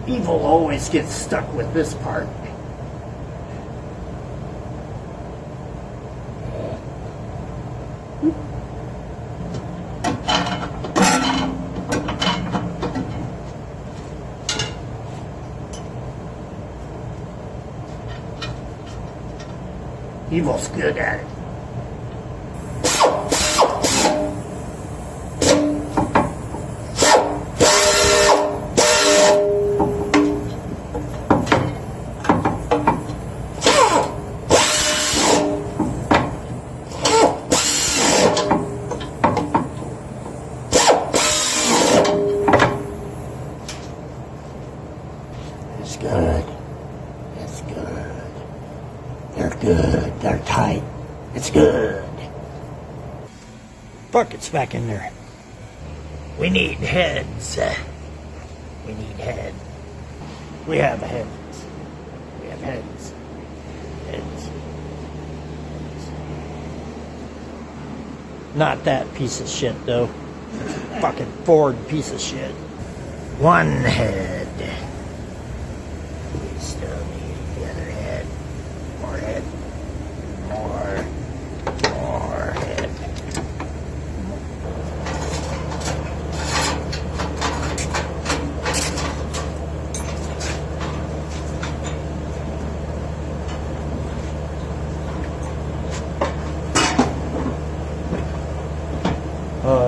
Evil always gets stuck with this part. Evil's good at it. It's good. It's good. They're good. They're tight. It's good. Bucket's back in there. We need heads. We need heads. We have heads. We have heads. Heads. Not that piece of shit, though. Fucking Ford piece of shit. One head. We still need the other head. More head. More head.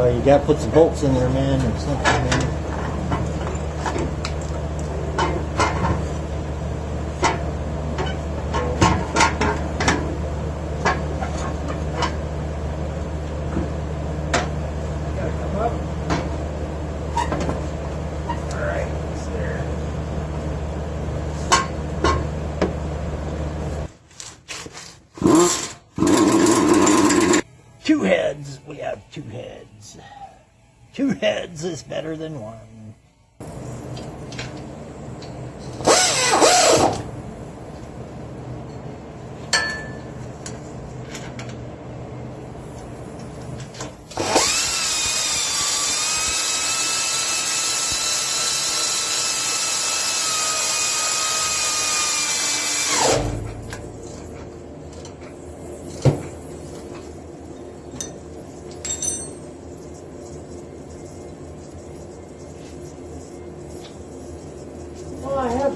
You gotta put some bolts in there, man, or something, man. Two heads, we have two heads. Two heads is better than one. Well, I have.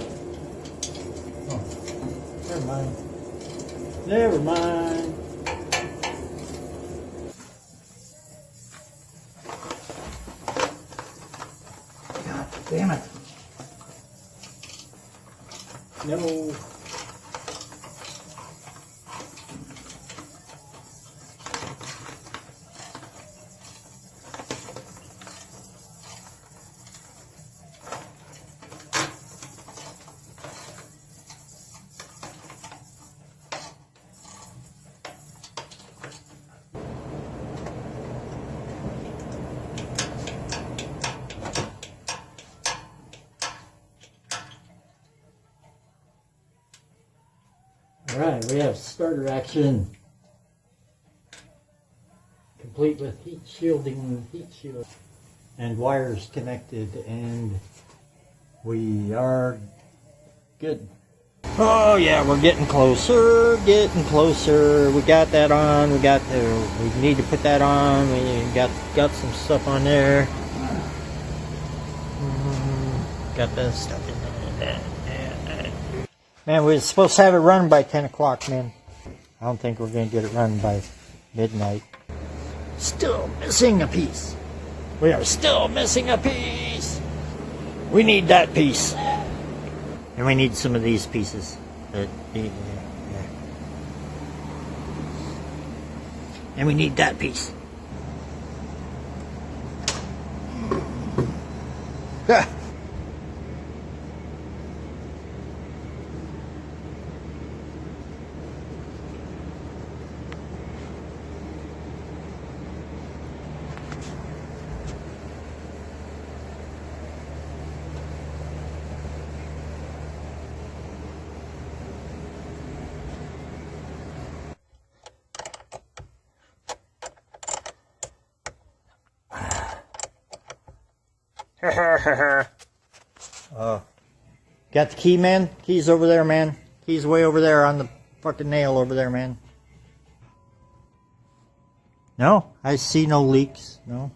Oh, never mind. Never mind. God damn it. No. Alright, we have starter action, complete with heat shielding, and wires connected, and we are good. Oh yeah, we're getting closer, we got that on, we need to put that on, we got some stuff on there, got that stuff in there. Man, we were supposed to have it run by 10 o'clock, man. I don't think we're going to get it run by midnight. Still missing a piece. We are still missing a piece. We need that piece. And we need some of these pieces. And we need that piece. Got the key, man? Key's over there, man. Key's way over there on the fucking nail over there, man. No, I see no leaks. No.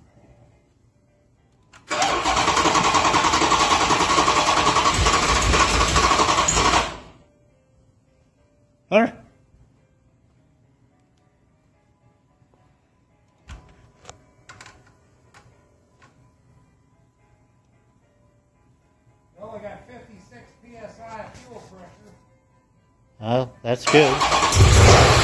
Huh? Well, I got 56 psi fuel pressure. Oh, that's good.